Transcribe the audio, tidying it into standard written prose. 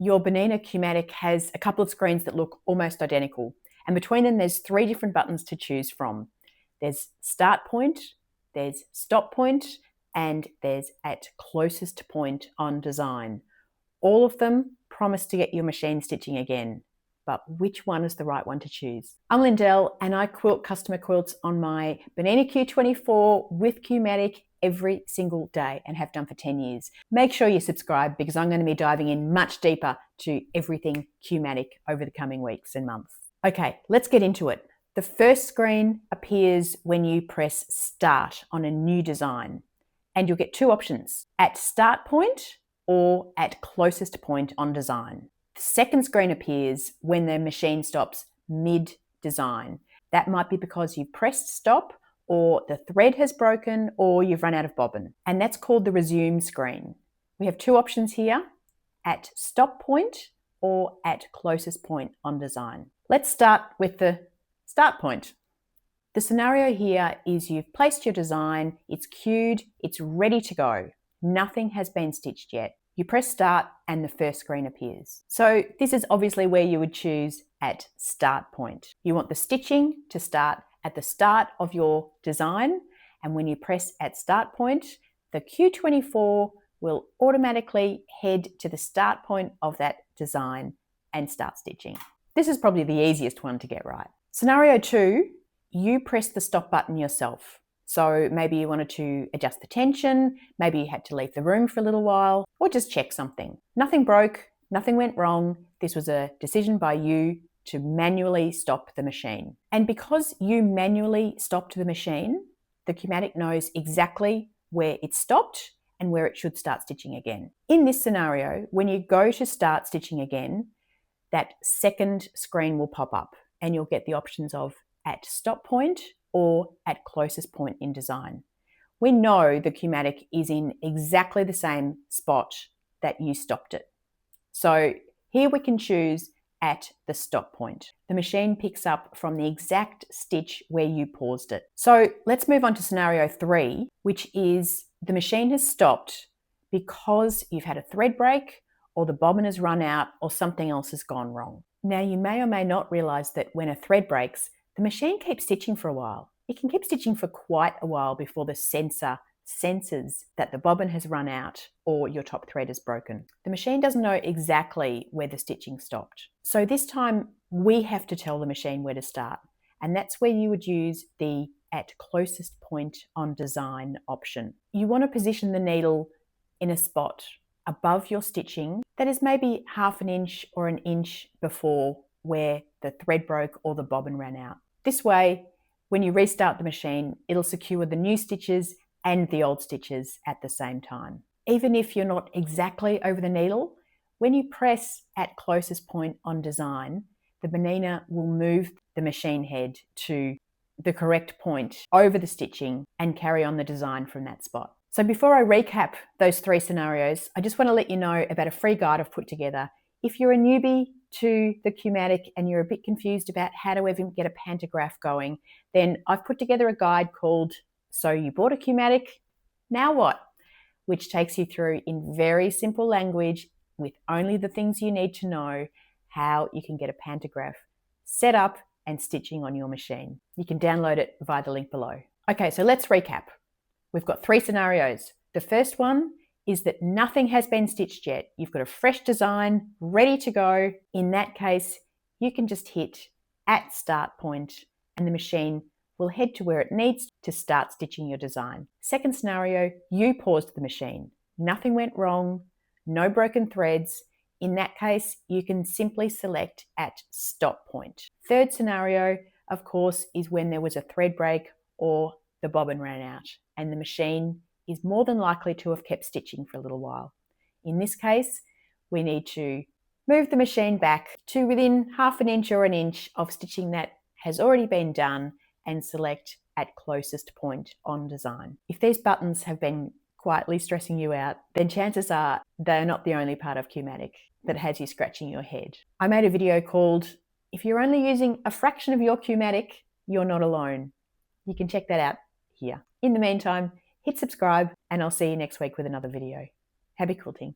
your Bernina Q-matic has a couple of screens that look almost identical. And between them, there's 3 different buttons to choose from. There's start point, there's stop point, and there's at closest point on design. All of them promise to get your machine stitching again. But which one is the right one to choose? I'm Lyndelle and I quilt customer quilts on my Bernina Q24 with Q-matic every single day and have done for 10 years. Make sure you subscribe because I'm going to be diving in much deeper to everything Q-matic over the coming weeks and months. Okay, let's get into it. The first screen appears when you press start on a new design and you'll get 2 options, at start point or at closest point on design. The second screen appears when the machine stops mid-design. That might be because you've pressed stop or the thread has broken or you've run out of bobbin. And that's called the resume screen. We have 2 options here, at stop point or at closest point on design. Let's start with the start point. The scenario here is you've placed your design, it's queued, it's ready to go. Nothing has been stitched yet. You press start and the first screen appears. So this is obviously where you would choose at start point. You want the stitching to start at the start of your design, and when you press at start point, the Q24 will automatically head to the start point of that design and start stitching. This is probably the easiest one to get right. Scenario 2, you press the stop button yourself. So maybe you wanted to adjust the tension, maybe you had to leave the room for a little while, or just check something. Nothing broke, nothing went wrong. This was a decision by you to manually stop the machine. And because you manually stopped the machine, the Q-matic knows exactly where it stopped and where it should start stitching again. In this scenario, when you go to start stitching again, that second screen will pop up and you'll get the options of at stop point or at closest point in design. We know the Q-matic is in exactly the same spot that you stopped it. So here we can choose at the stop point. The machine picks up from the exact stitch where you paused it. So let's move on to scenario 3, which is the machine has stopped because you've had a thread break or the bobbin has run out or something else has gone wrong. Now you may or may not realize that when a thread breaks, the machine keeps stitching for a while. It can keep stitching for quite a while before the sensor senses that the bobbin has run out or your top thread is broken. The machine doesn't know exactly where the stitching stopped. So this time we have to tell the machine where to start. And that's where you would use the at closest point on design option. You want to position the needle in a spot above your stitching that is maybe 1/2 inch or 1 inch before where the thread broke or the bobbin ran out. This way, when you restart the machine, it'll secure the new stitches and the old stitches at the same time. Even if you're not exactly over the needle, when you press at closest point on design, the Bernina will move the machine head to the correct point over the stitching and carry on the design from that spot. So before I recap those 3 scenarios, I just want to let you know about a free guide I've put together. If you're a newbie to the Q-matic and you're a bit confused about how to even get a pantograph going, then I've put together a guide called So You Bought a Q-matic, Now What? Which takes you through in very simple language with only the things you need to know how you can get a pantograph set up and stitching on your machine. You can download it via the link below. Okay, so let's recap. We've got 3 scenarios. The first one is that nothing has been stitched yet. You've got a fresh design ready to go. In that case, you can just hit at start point and the machine will head to where it needs to start stitching your design. Second scenario, you paused the machine. Nothing went wrong, no broken threads. In that case, you can simply select at stop point. Third scenario, of course, is when there was a thread break or the bobbin ran out and the machine is more than likely to have kept stitching for a little while. In this case, we need to move the machine back to within 1/2 inch or 1 inch of stitching that has already been done and select at closest point on design. If these buttons have been quietly stressing you out, then chances are they're not the only part of Q-matic that has you scratching your head. I made a video called If You're Only Using a Fraction of Your Q-matic, You're Not Alone. You can check that out here. In the meantime, hit subscribe and I'll see you next week with another video. Happy quilting.